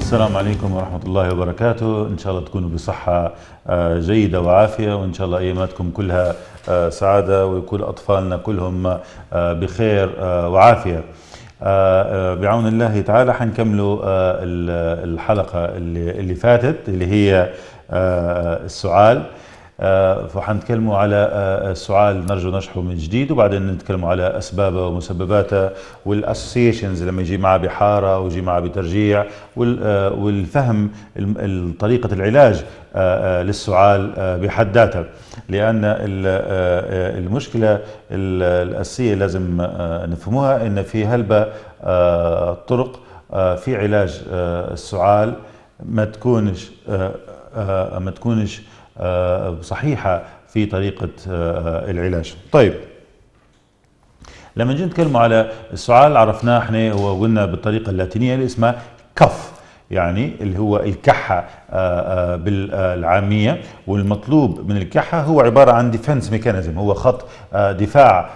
السلام عليكم ورحمة الله وبركاته. إن شاء الله تكونوا بصحة جيدة وعافية، وإن شاء الله أياماتكم كلها سعادة، ويكون أطفالنا كلهم بخير وعافية بعون الله تعالى. حنكملوا الحلقة اللي فاتت اللي هي السعال، فحنتكلموا على السعال، نرجو نشرحه من جديد، وبعدين نتكلموا على أسبابه ومسبباته والأسوسيشنز لما يجي معه بحارة ويجي معه بترجيع، والفهم طريقة العلاج للسعال بحد ذاتها. لأن المشكلة الأساسية لازم نفهموها إن في هلبة طرق في علاج السعال ما تكونش صحيحة في طريقة العلاج. طيب، لما نجي نتكلم على السعال عرفناه احنا وقلنا بالطريقة اللاتينية اللي اسمها كف، يعني اللي هو الكحة بالعامية، والمطلوب من الكحة هو عبارة عن ديفنس ميكانيزم، هو خط دفاع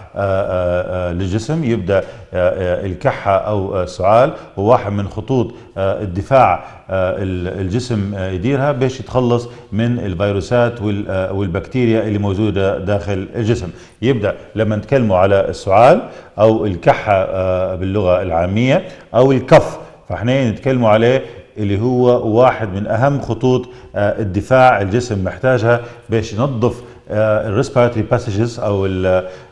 للجسم. يبدأ الكحة أو السعال هو واحد من خطوط الدفاع الجسم يديرها باش يتخلص من الفيروسات والبكتيريا اللي موجودة داخل الجسم. يبدأ لما نتكلموا على السعال أو الكحة باللغة العامية أو الكف، فاحنا نتكلموا عليه اللي هو واحد من أهم خطوط الدفاع الجسم محتاجها باش ينظف الريسبيراتوري باسجز أو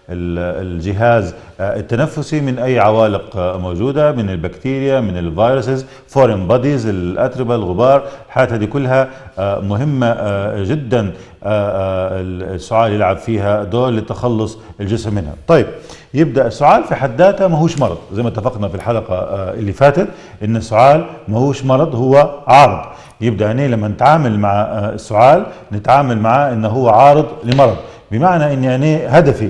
الجهاز التنفسي من أي عوالق موجودة، من البكتيريا، من الفيروسز، فورين بوديز، الأتربة، الغبار. الحاجات هذه كلها مهمة جدا السعال يلعب فيها دور لتخلص الجسم منها. طيب، يبدأ السعال في حد ذاته ماهوش مرض، زي ما اتفقنا في الحلقة اللي فاتت إن السعال ماهوش مرض، هو عارض. يبدأ هنا لما نتعامل مع السعال نتعامل معاه إنه هو عارض لمرض، بمعنى إني أنا هدفي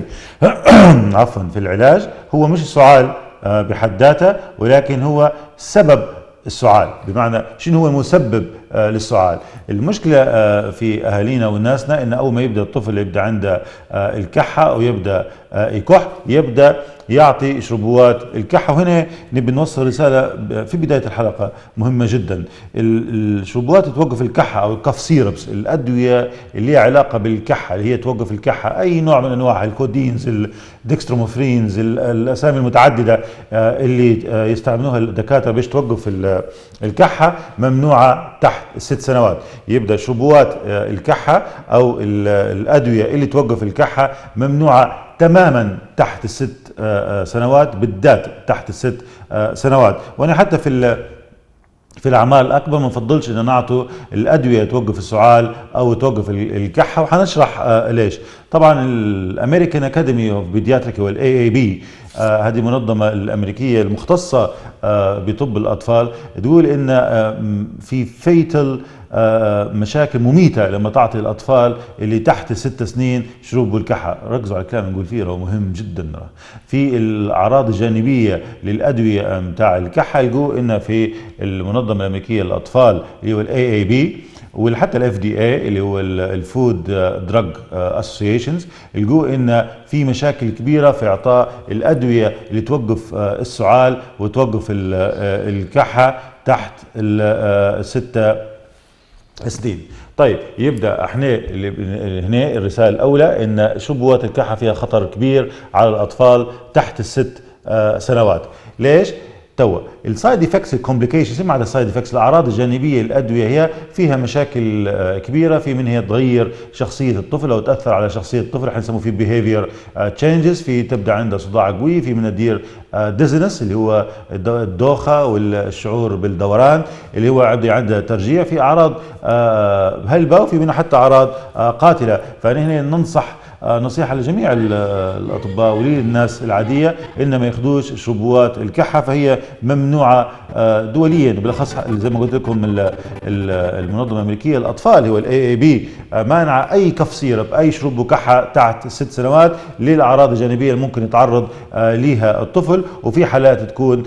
عفوا في العلاج هو مش السعال بحد ذاته، ولكن هو سبب السعال. بمعنى شنو هو المسبب للسعال؟ المشكلة في أهالينا وناسنا إن أول ما يبدأ الطفل يبدأ عنده الكحة أو يبدأ يكح، يبدأ يعطي شربوات الكحة. وهنا نبي نوصل رسالة في بداية الحلقة مهمة جدا. الشربوات توقف الكحة أو الكف سيربس، الأدوية اللي هي علاقة بالكحة اللي هي توقف الكحة، أي نوع من أنواع الكودينز، الدكستروموفرينز، الأسامي المتعددة اللي يستعملوها الدكاترة باش توقف الكحة، ممنوعة تحت 6 سنوات. يبدأ شربوات الكحة أو الأدوية اللي توقف الكحة ممنوعة تماما تحت 6 سنوات، بالذات تحت 6 سنوات. وانا حتى في الاعمار الاكبر ما نفضلش ان نعطوا الادويه توقف السعال او توقف الكحه، وحنشرح ليش. طبعا الامريكان اكاديمي اوف بيدياتريك والاي اي بي، هذه المنظمه الامريكيه المختصه بطب الاطفال، تقول ان في فيتال مشاكل مميتة لما تعطي الأطفال اللي تحت 6 سنين شروب الكحة. ركزوا على الكلام نقول فيه، هو مهم جدا. في الأعراض الجانبية للأدوية متاع الكحة يقول إن في المنظمة الأمريكية للأطفال اللي هو الاي اي بي، وحتى الاف دي اي اللي هو الفود دراج اسوسيشنز، يقول ان في مشاكل كبيره في اعطاء الادويه اللي توقف السعال وتوقف الكحه تحت 6 سنين. طيب، يبدا احنا هنا الرساله الاولى ان شربوات الكحه فيها خطر كبير على الاطفال تحت 6 سنوات. ليش؟ توا السايد افكتس، الكومبليكيشنز، مع السايد افكتس، الاعراض الجانبيه للادويه هي فيها مشاكل كبيره، في منها تغير شخصيه الطفل او تاثر على شخصيه الطفل، حنسموه في بيهيفير تشينجز، في تبدا عنده صداع قوي، في منها دير ديزنس اللي هو الدوخه والشعور بالدوران اللي هو عنده ترجيع، في اعراض هلبه، وفي منها حتى اعراض قاتله. فنحن ننصح نصيحة لجميع الأطباء وللناس العادية إن ما ياخذوش شربوات الكحة، فهي ممنوعة دوليا، بالأخص زي ما قلت لكم المنظمة الأمريكية للأطفال هو الاي اي بي مانع أي كف سيرب، أي شرب كحة تحت 6 سنوات للأعراض الجانبية اللي ممكن يتعرض ليها الطفل، وفي حالات تكون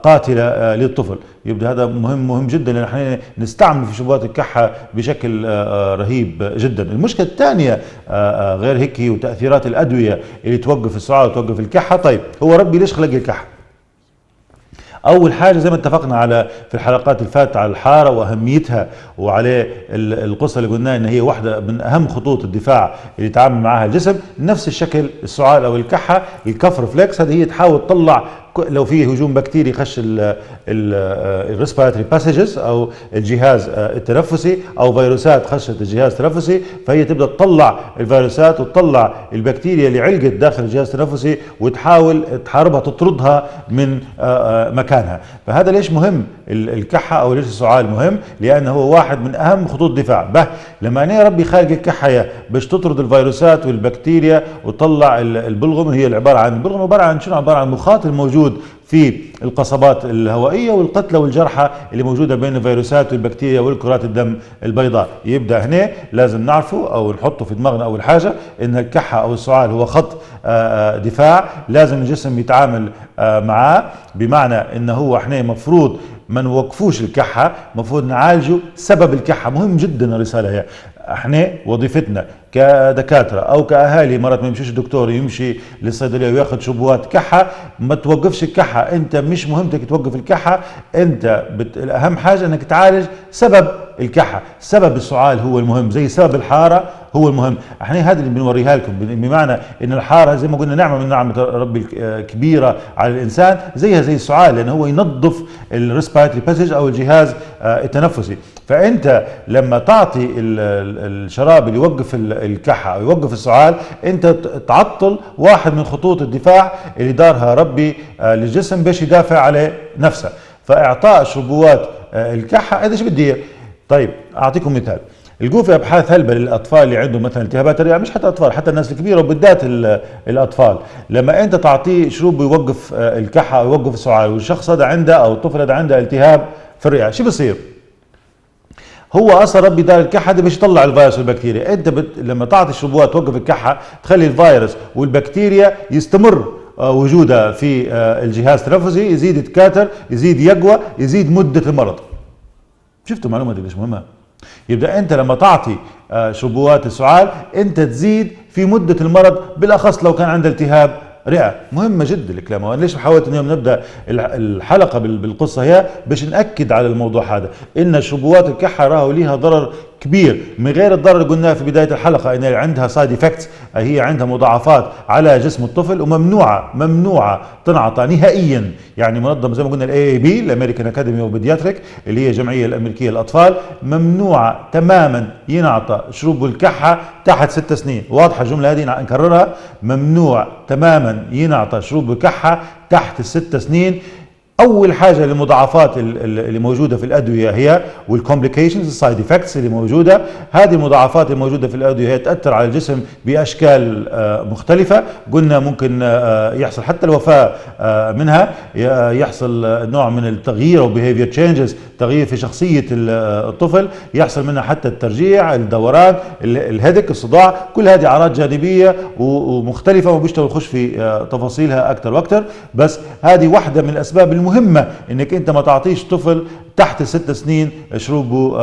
قاتلة للطفل. يبدأ هذا مهم جدا لأن احنا نستعمل في شربوات الكحة بشكل رهيب جدا. المشكلة الثانية غير هيك وتأثيرات الأدوية اللي توقف السعال وتوقف الكحة. طيب، هو ربي ليش خلق الكحة؟ اول حاجه زي ما اتفقنا على في الحلقات الفاتت على الحاره واهميتها، وعلى القصه اللي قلنا ان هي واحده من اهم خطوط الدفاع اللي يتعامل معها الجسم. نفس الشكل السعال او الكحه، الكف ريفلكس، هذه هي تحاول تطلع لو في هجوم بكتيري خش الريسبيراتوري باسجز او الجهاز التنفسي، او فيروسات خشت الجهاز التنفسي، فهي تبدا تطلع الفيروسات وتطلع البكتيريا اللي علقت داخل الجهاز التنفسي وتحاول تحاربها تطردها من مكانها. فهذا ليش مهم الكحه او ليش السعال مهم؟ لانه هو واحد من اهم خطوط الدفاع. لما انا ربي خالق الكحه باش تطرد الفيروسات والبكتيريا وتطلع البلغم، هي عباره عن البلغم عباره عن شنو؟ عباره عن مخاط الموجود في القصبات الهوائيه والقتلى والجرحى اللي موجوده بين الفيروسات والبكتيريا والكرات الدم البيضاء. يبدا هنا لازم نعرفه او نحطه في دماغنا اول حاجه ان الكحه او السعال هو خط دفاع لازم الجسم يتعامل معاه، بمعنى انه هو احنا مفروض ما نوقفوش الكحه، مفروض نعالجه سبب الكحه. مهم جدا الرساله هي احنا وظيفتنا كدكاتره او كاهالي، مرات ما يمشيش الدكتور يمشي للصيدليه وياخذ شبوات كحه، ما توقفش الكحه. انت مش مهمتك توقف الكحه، انت اهم حاجه انك تعالج سبب الكحه. سبب السعال هو المهم، زي سبب الحاره هو المهم. احنا هذا اللي بنوريها لكم، بمعنى ان الحاره زي ما قلنا نعمه من نعمه ربي كبيره على الانسان، زيها زي السعال، لانه هو ينظف الريسبيراتوري باسج او الجهاز التنفسي. فانت لما تعطي الشراب اللي يوقف الكحه او يوقف السعال، انت تعطل واحد من خطوط الدفاع اللي دارها ربي للجسم باش يدافع على نفسه. فاعطاء شربوات الكحه هذا ايش بدي. طيب اعطيكم مثال، لقوا في ابحاث هلبة للاطفال اللي عندهم مثلا التهابات الرئه، مش حتى اطفال، حتى الناس الكبيره وبالذات الاطفال، لما انت تعطيه شروب يوقف الكحه او يوقف السعال والشخص هذا عنده او الطفل هذا عنده التهاب في الرئه، شو بصير؟ هو اصلا ربي دار الكحه دي باش يطلع الفيروس والبكتيريا. انت لما تعطي شربوات توقف الكحه تخلي الفيروس والبكتيريا يستمر وجودها في الجهاز التنفسي، يزيد يتكاثر، يزيد يقوى، يزيد مده المرض. شفتوا المعلومه دي ليش مهمه؟ يبدا انت لما تعطي شربوات السعال انت تزيد في مده المرض، بالاخص لو كان عنده التهاب رئه. مهمه جدا الكلام. وانا ليش حاولت اليوم نبدا الحلقه بالقصه هي باش ناكد على الموضوع هذا، ان شربوات الكحه راهو ليها ضرر كبير، من غير الضرر اللي قلناه في بدايه الحلقه ان عندها سايد افكتس، هي عندها مضاعفات على جسم الطفل، وممنوعه تنعطى نهائيا. يعني منظمه زي ما قلنا الاي بي، الامريكان اكاديمي اوف بيدياتريك، اللي هي الجمعيه الامريكيه للاطفال، ممنوعه تماما ينعطى شرب الكحه تحت 6 سنين. واضحه الجمله هذه نكررها، ممنوع تماما ينعطى شرب الكحه تحت ال6 سنين. اول حاجه المضاعفات اللي موجوده في الادويه هي والكومبليكيشنز السايد افكتس اللي موجوده. هذه المضاعفات الموجوده في الادويه هي تاثر على الجسم باشكال مختلفه. قلنا ممكن يحصل حتى الوفاه منها، يحصل نوع من التغيير او behavior changes، تغيير في شخصيه الطفل، يحصل منها حتى الترجيع، الدوران، الهدك، الصداع. كل هذه اعراض جانبيه ومختلفه وبيشتغل نخش في تفاصيلها اكثر واكثر. بس هذه واحده من الاسباب المهمة انك انت ما تعطيش طفل تحت 6 سنين شربوا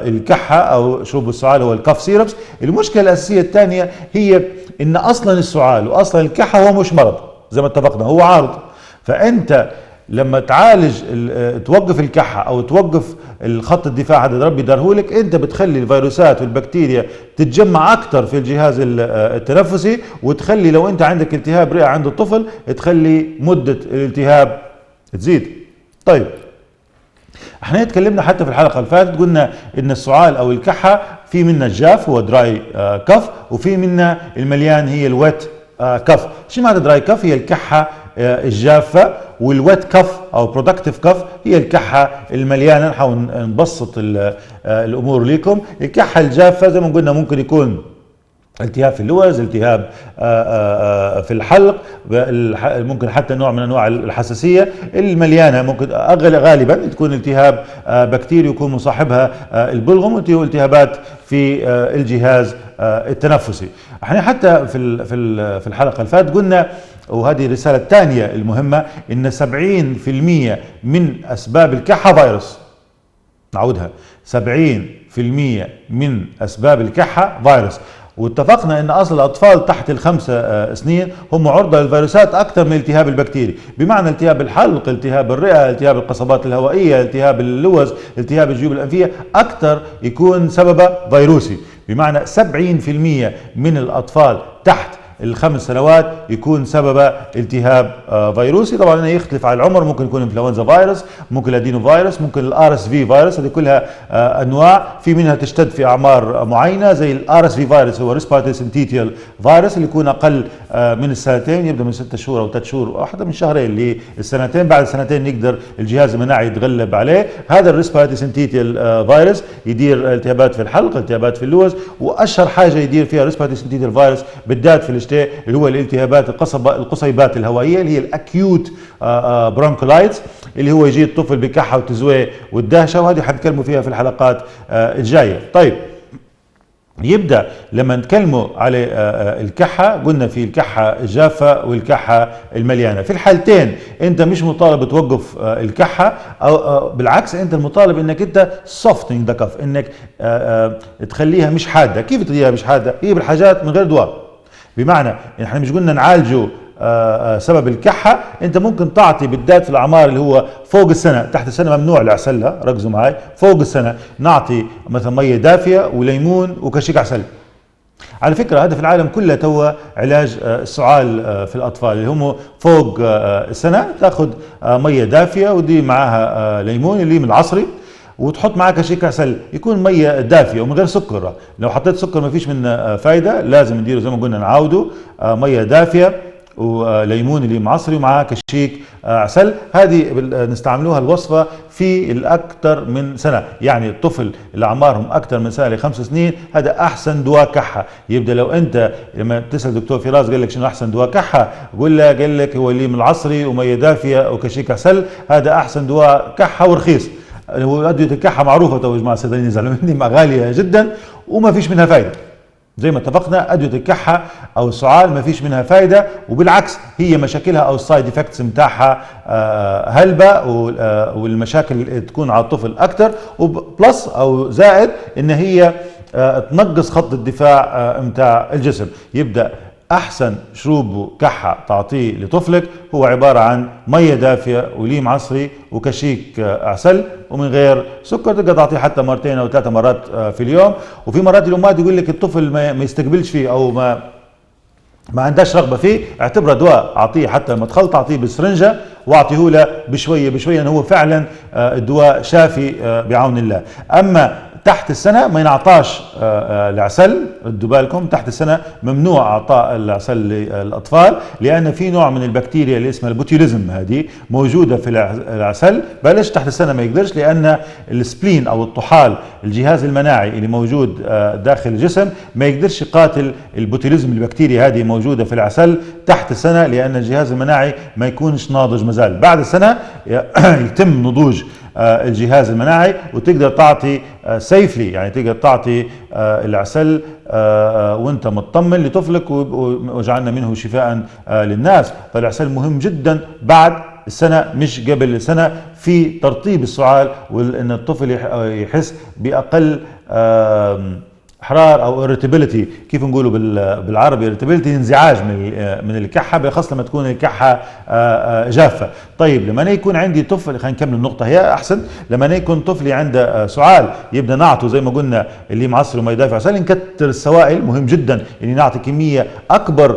الكحة او شربوا السعال هو الكاف سيربس. المشكلة الاساسية الثانية هي ان اصلا السعال واصلا الكحة هو مش مرض زي ما اتفقنا، هو عارض. فانت لما تعالج توقف الكحة او توقف الخط الدفاع هذا ربي دارهولك، انت بتخلي الفيروسات والبكتيريا تتجمع اكثر في الجهاز التنفسي، وتخلي لو انت عندك التهاب رئة عند الطفل تخلي مدة الالتهاب تزيد. طيب احنا اتكلمنا حتى في الحلقه اللي فاتت قلنا ان السعال او الكحه في منا الجاف هو دراي كف، وفي منا المليان هي الويت كف. شو معنى دراي كف؟ هي الكحه الجافه، والويت كف او برودكتيف كف هي الكحه المليانه. نحاول نبسط الامور لكم. الكحه الجافه زي ما قلنا ممكن يكون التهاب في اللوز، التهاب في الحلق، ممكن حتى نوع من انواع الحساسيه. المليانه ممكن غالبا تكون التهاب بكتيري يكون مصاحبها البلغم، والتهابات في الجهاز التنفسي. احنا حتى في الحلقه اللي فاتت قلنا، وهذه الرساله الثانيه المهمه، ان 70% من اسباب الكحه فيروس. نعودها، 70% من اسباب الكحه فيروس. واتفقنا ان اصل الاطفال تحت ال5 سنين هم عرضه للفيروسات اكثر من التهاب البكتيري، بمعنى التهاب الحلق، التهاب الرئه، التهاب القصبات الهوائيه، التهاب اللوز، التهاب الجيوب الانفيه، اكثر يكون سببه فيروسي. بمعنى 70% من الاطفال تحت ال5 سنوات يكون سببه التهاب فيروسي. طبعا هنا يختلف على العمر، ممكن يكون انفلونزا فيروس، ممكن الادينو فيروس، ممكن الار اس في فيروس، هذه كلها انواع، في منها تشتد في اعمار معينه، زي الار اس في فيروس هو ريسبيراتوري سنتيتيال فيروس اللي يكون اقل من السنتين، يبدا من 6 شهور او 3 شهور، واحده من شهرين للسنتين، بعد سنتين يقدر الجهاز المناعي يتغلب عليه. هذا الريسبيراتوري سنتيتيال فيروس يدير التهابات في الحلق، التهابات في اللوز، واشهر حاجه يدير فيها ريسبيراتوري سنتيتيال فيروس بالذات في اللي هو الالتهابات القصيبات الهوائيه اللي هي الاكيوت برونكولايتس، اللي هو يجي الطفل بكحه وتزويه والدهشه، وهذه حنتكلموا فيها في الحلقات الجايه. طيب يبدا لما نتكلموا على الكحه، قلنا في الكحه الجافه والكحه المليانه. في الحالتين انت مش مطالب توقف الكحه، او بالعكس انت المطالب انك انت softening the cough، انك تخليها مش حاده. كيف تخليها مش حاده؟ هي بالحاجات من غير دواء. بمعنى احنا مش قلنا نعالجه سبب الكحه، انت ممكن تعطي بالذات في الاعمار اللي هو فوق السنه، تحت السنه ممنوع العسل، ركزوا معي، فوق السنه نعطي مثلا ميه دافيه وليمون وكشك عسل. على فكره هذا في العالم كله تو علاج السعال في الاطفال اللي هم فوق السنه، تاخذ ميه دافيه ودي معاها ليمون اللي من العصري، وتحط معاك كشك عسل، يكون ميه دافيه ومن غير سكر. لو حطيت سكر ما فيش منه فايده، لازم نديره زي ما قلنا نعاوده ميه دافيه وليمون اللي معصري ومعاه كشيك عسل. هذه نستعملوها الوصفه في الاكثر من سنه، يعني الطفل اللي اعمارهم اكثر من سنه ل5 سنين هذا احسن دواء كحه. يبدا لو انت لما تسال دكتور فراس قال لك شنو احسن دواء كحه، قول له قال لك هو اللي من العصري وميه دافيه وكشيك عسل، هذا احسن دواء كحه ورخيص. أدوية الكحة معروفة تو يا جماعة، الصيدليين يزعلوا مني، غالية جدا وما فيش منها فايدة. زي ما اتفقنا أدوية الكحة أو السعال ما فيش منها فايدة، وبالعكس هي مشاكلها أو السايد افكتس متاعها هلبة، والمشاكل تكون على الطفل أكثر، وبلس أو زائد إن هي تنقص خط الدفاع متاع الجسم. يبدأ احسن شروب كحه تعطيه لطفلك هو عباره عن ميه دافيه وليم عصري وكشيك عسل ومن غير سكر. تقدر تعطيه حتى 2 أو 3 مرات في اليوم. وفي مرات الامهات يقول لك الطفل ما يستقبلش فيه او ما عندهاش رغبه فيه، اعتبره دواء، اعطيه حتى لما تخلط اعطيه بسرنجه واعطيه له بشويه بشويه، انه هو فعلا الدواء شافي بعون الله. اما تحت السنه ما ينعطاش العسل، ردوا بالكم، تحت السنه ممنوع اعطاء العسل للاطفال، لان في نوع من البكتيريا اللي اسمها البوتيوليزم هذه موجوده في العسل. بلاش تحت السنه ما يقدرش، لان السبلين او الطحال الجهاز المناعي اللي موجود داخل الجسم ما يقدرش يقاتل البوتيوليزم البكتيريا هذه موجوده في العسل تحت السنه، لان الجهاز المناعي ما يكونش ناضج مازال. بعد السنه يتم نضوج الجهاز المناعي وتقدر تعطي سيفلي، يعني تقدر تعطي العسل وانت مطمن لطفلك، وجعلنا منه شفاء للناس. فالعسل مهم جدا بعد السنة مش قبل السنة في ترطيب السعال، وان الطفل يحس بأقل احرار او irritability، كيف نقوله بالعربي irritability، انزعاج من الكحه، بالاخص لما تكون الكحه جافه. طيب لما يكون عندي طفل، خلينا نكمل النقطه هي احسن، لما يكون طفلي عنده سعال يبدا نعطه زي ما قلنا اللي معصر وما يدافع عسل. نكتر السوائل، مهم جدا اني نعطي كميه اكبر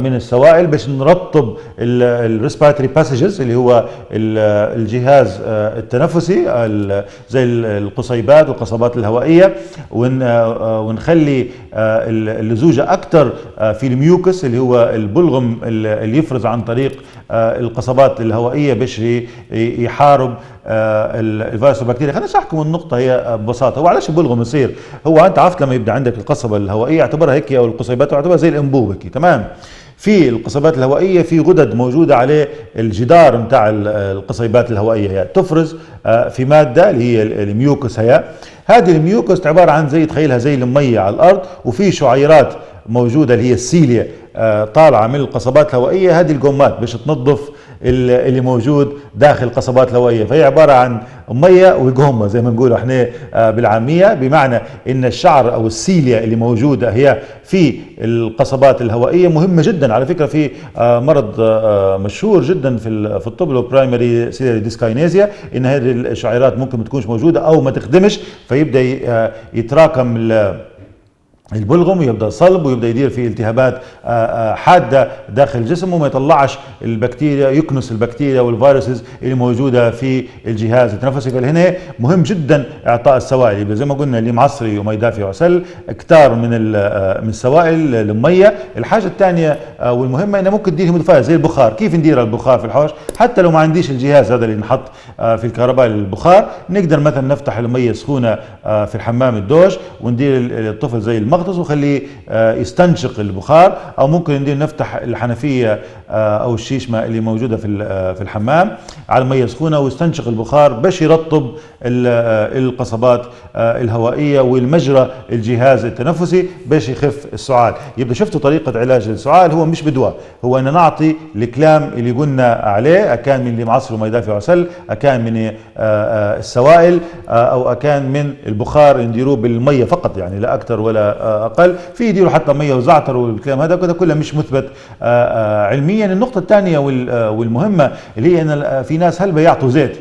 من السوائل باش نرطب الريسبيراتوري باسجز اللي هو الجهاز التنفسي زي القصيبات والقصبات الهوائيه، ونخلي اللزوجه اكثر في الميوكس اللي هو البلغم اللي يفرز عن طريق القصبات الهوائيه باش يحارب الفيروس والبكتيريا. خلينا نشرح لكم النقطه هي ببساطه. هو علاش البلغم يصير؟ هو انت عرفت لما يبدا عندك القصبه الهوائيه اعتبرها هيك، او القصيبات اعتبرها زي الانبوب هيك، تمام؟ في القصيبات الهوائيه في غدد موجوده عليه الجدار نتاع القصيبات الهوائيه، هي تفرز في ماده اللي هي الميوكس. هذه الميوكس عباره عن زي، تخيلها زي الميه على الارض، وفي شعيرات موجوده اللي هي السيليا طالعه من القصبات الهوائيه. هذه الجومات باش تنظف اللي موجود داخل القصبات الهوائيه. فهي عباره عن ميه وجهمه زي ما نقول احنا بالعاميه، بمعنى ان الشعر او السيليا اللي موجوده هي في القصبات الهوائيه مهمه جدا. على فكره في مرض مشهور جدا في الطب اللي هو برايمري سيلياري ديسكاينيزيا، ان هذه الشعيرات ممكن ما تكونش موجوده او ما تخدمش، فيبدا يتراكم البلغم ويبدا صلب ويبدا يدير في التهابات حاده داخل الجسم، وما يطلعش البكتيريا، يكنس البكتيريا والفيروسز اللي موجوده في الجهاز التنفسي. فهنا مهم جدا اعطاء السوائل، يبقى زي ما قلنا اللي معصري ومي دافي وعسل، كتار من السوائل الميه. الحاجه الثانيه والمهمه انه ممكن تدير هيموديفاير زي البخار. كيف ندير البخار في الحوش؟ حتى لو ما عنديش الجهاز هذا اللي نحط في الكهرباء للبخار، نقدر مثلا نفتح الميه سخونه في الحمام الدوش وندير الطفل زي المغطس وخليه يستنشق البخار، او ممكن ندير نفتح الحنفيه او الشيشمه اللي موجوده في الحمام على ميه سخونه ويستنشق البخار باش يرطب القصبات الهوائيه والمجرى الجهاز التنفسي باش يخف السعال. يبقى شفتوا طريقه علاج السعال هو مش بدواء، هو ان نعطي الكلام اللي قلنا عليه، اكان من اللي معصر ومي دافي وعسل، اكان من السوائل، او اكان من البخار نديروه بالميه فقط، يعني لا اكثر ولا اقل. في يديروا حتى ميه وزعتر والكلام هذا كله مش مثبت علميا. النقطه الثانيه والمهمه اللي هي ان في ناس هل بيعطوا زيت،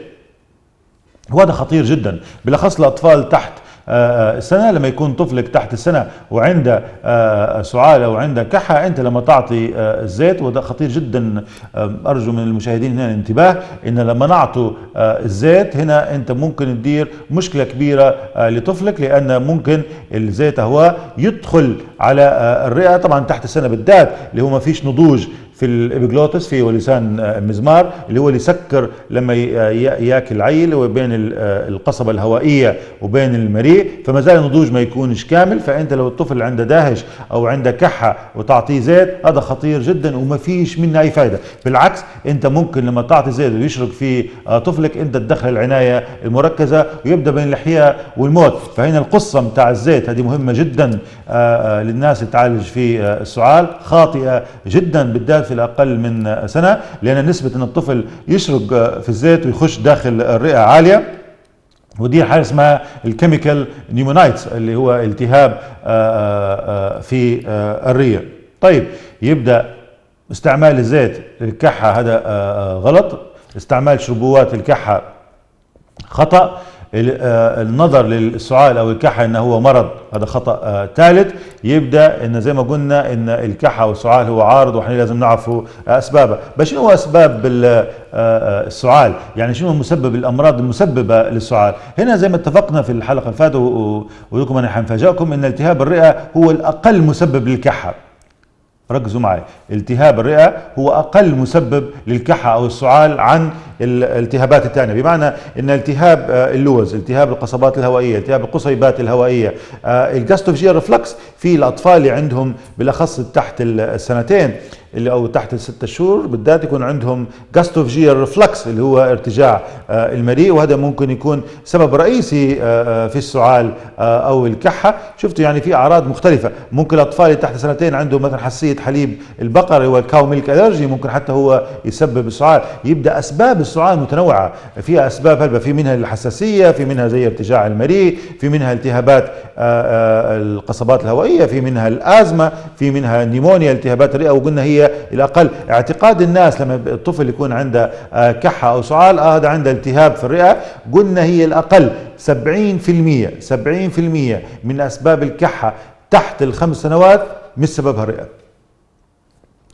وهذا خطير جدا بالاخص الاطفال تحت السنه. لما يكون طفلك تحت السنه وعنده سعال او عنده كحه، انت لما تعطي الزيت، وده خطير جدا. ارجو من المشاهدين هنا الانتباه ان لما نعطوا الزيت هنا انت ممكن تدير مشكله كبيره لطفلك، لان ممكن الزيت هو يدخل على الرئه طبعا تحت السنه بالذات، اللي هو ما فيش نضوج في الابيجلوتس في ولسان المزمار، اللي هو اللي يسكر لما ياكل عيل وبين القصبه الهوائيه وبين المريء، فما زال النضوج ما يكونش كامل. فانت لو الطفل عنده داهش او عنده كحه وتعطيه زيت، هذا خطير جدا وما فيش منه اي فائده. بالعكس انت ممكن لما تعطي زيت ويشرك في طفلك انت تدخل العنايه المركزه ويبدا بين الاحياء والموت. فهنا القصه متاع الزيت هذه مهمه جدا للناس اللي تعالج في السعال، خاطئه جدا بالذات في الأقل من سنة، لأن نسبة أن الطفل يشرق في الزيت ويخش داخل الرئة عالية، ودي حاجة اسمها الكيميكال نيومونايتس اللي هو التهاب في الرئة. طيب يبدأ استعمال الزيت للكحة هذا غلط، استعمال شربوات الكحة خطأ، النظر للسعال او الكحه انه هو مرض هذا خطا ثالث. يبدا ان زي ما قلنا ان الكحه والسعال هو عارض، واحنا لازم نعرفوا اسبابه. بس شنو هو اسباب السعال؟ يعني شنو مسبب الامراض المسببه للسعال؟ هنا زي ما اتفقنا في الحلقه اللي فاتت ولكم انا حنفاجئكم ان التهاب الرئه هو الاقل مسبب للكحه. ركزوا معي، التهاب الرئة هو أقل مسبب للكحة أو السعال عن الالتهابات الثانية، بمعنى أن التهاب اللوز، التهاب القصبات الهوائية، التهاب القصيبات الهوائية، الجاستروفيجيال ريفلكس في الأطفال اللي عندهم بالأخص تحت السنتين اللي او تحت ال6 شهور بالذات يكون عندهم جاستروفيجيال ريفلكس اللي هو ارتجاع المريء، وهذا ممكن يكون سبب رئيسي في السعال او الكحه. شفتوا يعني في اعراض مختلفه. ممكن الاطفال اللي تحت سنتين عندهم مثلا حساسيه حليب البقر هو الكاو ميلك الرجي، ممكن حتى هو يسبب السعال. يبدا اسباب السعال متنوعه، فيها اسباب هلبة، في منها الحساسيه، في منها زي ارتجاع المريء، في منها التهابات القصبات الهوائيه، في منها الازمه، في منها النيمونيا التهابات الرئه. وقلنا هي الاقل. اعتقاد الناس لما الطفل يكون عنده كحه او سعال هذا عنده التهاب في الرئه، قلنا هي الاقل 70% 70% من اسباب الكحه تحت ال5 سنوات مش سببها الرئه.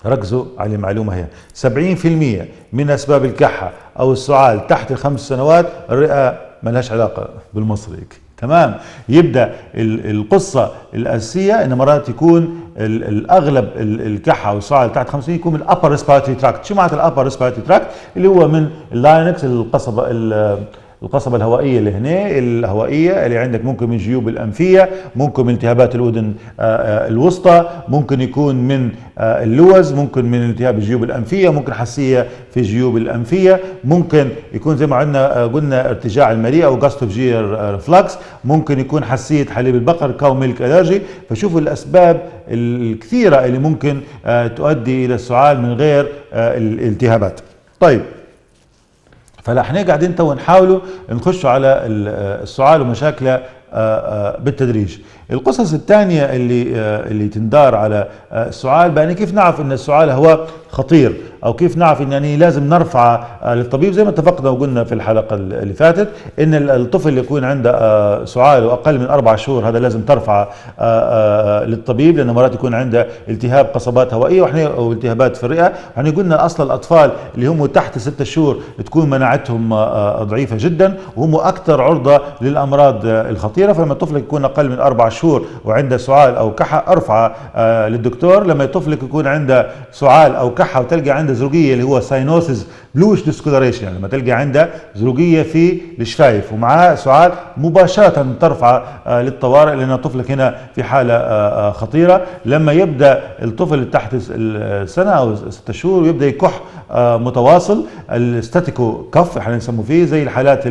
ركزوا على المعلومه هي 70% من اسباب الكحه او السعال تحت ال5 سنوات الرئه ما لهاش علاقه بالمصري. تمام. يبدا القصه الاساسيه ان مرات يكون الاغلب الكحه والسعال تحت 50 يكون من الابر ريسبيراتوري تراكت. شو معنات الابر ريسبيراتوري تراكت؟ اللي هو من اللاينكس القصبة الهوائية اللي هنا الهوائية اللي عندك، ممكن من جيوب الأنفية، ممكن من التهابات الأذن الوسطى، ممكن يكون من اللوز، ممكن من التهاب الجيوب الأنفية، ممكن حساسية في جيوب الأنفية، ممكن يكون زي ما قلنا ارتجاع المريء أو جاستروفيجيال ريفلكس، ممكن يكون حساسية حليب البقر كاو ميلك الرجي. فشوفوا الأسباب الكثيرة اللي ممكن تؤدي إلى السعال من غير الالتهابات. طيب، فاحنا قاعدين تو نحاولوا نخشوا على السعال ومشاكله بالتدريج. القصص الثانية اللي تندار على السعال، بأن كيف نعرف ان السعال هو خطير، او كيف نعرف ان يعني لازم نرفعه للطبيب. زي ما اتفقنا وقلنا في الحلقة اللي فاتت ان الطفل اللي يكون عنده سعال واقل من 4 شهور هذا لازم ترفعه للطبيب، لانه مرات يكون عنده التهاب قصبات هوائية او التهابات في الرئة. يعني قلنا اصلا الاطفال اللي هم تحت 6 شهور تكون مناعتهم ضعيفة جدا، وهم اكثر عرضة للامراض الخطيرة. فلما طفلك يكون اقل من 4 شهور وعنده سعال او كحة ارفعه للدكتور. لما طفلك يكون عنده سعال او كحة وتلقى عنده زروقية اللي هو ساينوسيس بلوش ديسكولاريشن، يعني لما تلقى عنده زروقية في الشفايف ومعاه سعال، مباشرة ترفعه للطوارئ، لان طفلك هنا في حالة خطيرة. لما يبدا الطفل تحت السنة او 6 شهور ويبدا يكح متواصل، الستاتيكو كف احنا نسموه فيه، زي الحالات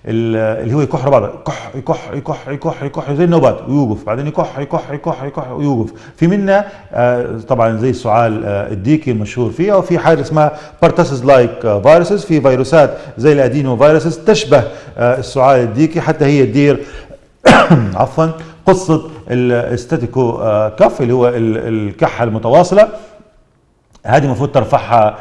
اللي هو يكح بعض، يكح يكح يكح يكح يكح زي النوبات ويوقف، بعدين يكح يكح يكح يكح ويوقف. في منا طبعا زي السعال الديكي المشهور فيه، او في حاجه اسمها بارتاسيس لايك فيروسز، في فيروسات زي الادينو فيروسز تشبه السعال الديكي، حتى هي تدير عفوا قصه الستاتيكو كف اللي هو الكحه المتواصله. هذه المفروض ترفعها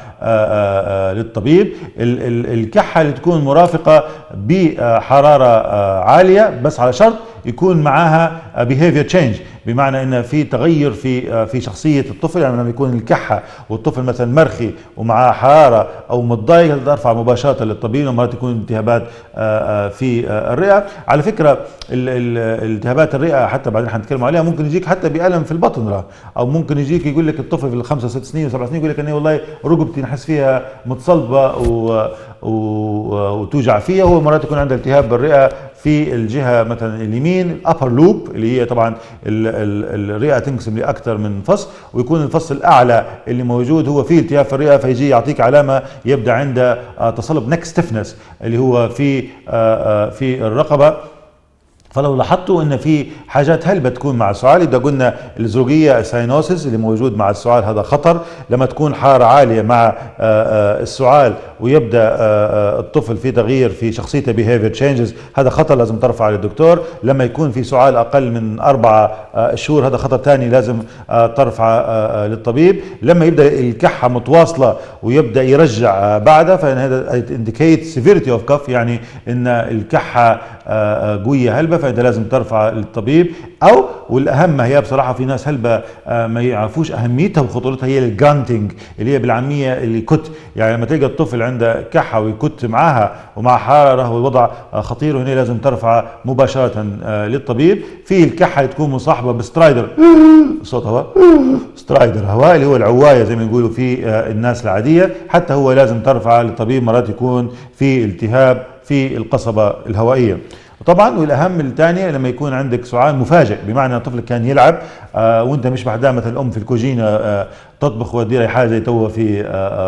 للطبيب. الكحة اللي تكون مرافقة بحرارة عالية، بس على شرط يكون معها behavior change، بمعنى ان في تغير في شخصيه الطفل. يعني لما يكون الكحه والطفل مثلا مرخي ومعاه حراره او متضايق، ترفع مباشره للطبيب. ومرات تكون التهابات في الرئه. على فكره التهابات الرئه حتى بعدين حنتكلم عليها، ممكن يجيك حتى بألم في البطن، او ممكن يجيك يقول لك الطفل في الخمسة 6 سنين و7 سنين يقول لك اني والله ركبتي نحس فيها متصلبه وتوجع فيها. هو مرات يكون عنده التهاب بالرئه في الجهه مثلا اليمين، الابر لوب، اللي هي طبعا الرئه تنقسم لاكثر من فص، ويكون الفص الاعلى اللي موجود هو فيه التهاب في الرئه، فيجي يعطيك علامه يبدا عنده تصلب نك ستيفنس اللي هو في الرقبه. فلو لاحظتوا ان في حاجات هلبة تكون مع السعال، اذا قلنا الزروقيه ساينوسيس اللي موجود مع السعال هذا خطر. لما تكون حراره عاليه مع السعال ويبدا الطفل في تغيير في شخصيته behavior changes، هذا خطر لازم ترفع للدكتور. لما يكون في سعال اقل من 4 شهور هذا خطر ثاني لازم ترفع للطبيب. لما يبدا الكحه متواصله ويبدا يرجع بعدها، فان هذا indicate severity of cough، يعني ان الكحه قويه هلبة، فانت لازم ترفع للطبيب. او والاهم هي بصراحه في ناس هلبة ما يعرفوش اهميتها وخطورتها، هي الجرانتنج اللي هي بالعاميه اللي كت. يعني لما تلقى الطفل عنده كحه ويكت معاها ومع حراره والوضع خطير، وهنا لازم ترفع مباشره للطبيب. في الكحه اللي تكون مصاحبه بسترايدر صوت هواء، سترايدر هواء اللي هو العوايه زي ما يقولوا في الناس العاديه، حتى هو لازم ترفع للطبيب. مرات يكون في التهاب في القصبه الهوائيه. طبعا والاهم الثانيه لما يكون عندك سعال مفاجئ، بمعنى طفلك كان يلعب وانت مش بعدها مثلا الام في الكوجينه تطبخ ودير حاجه زي تو في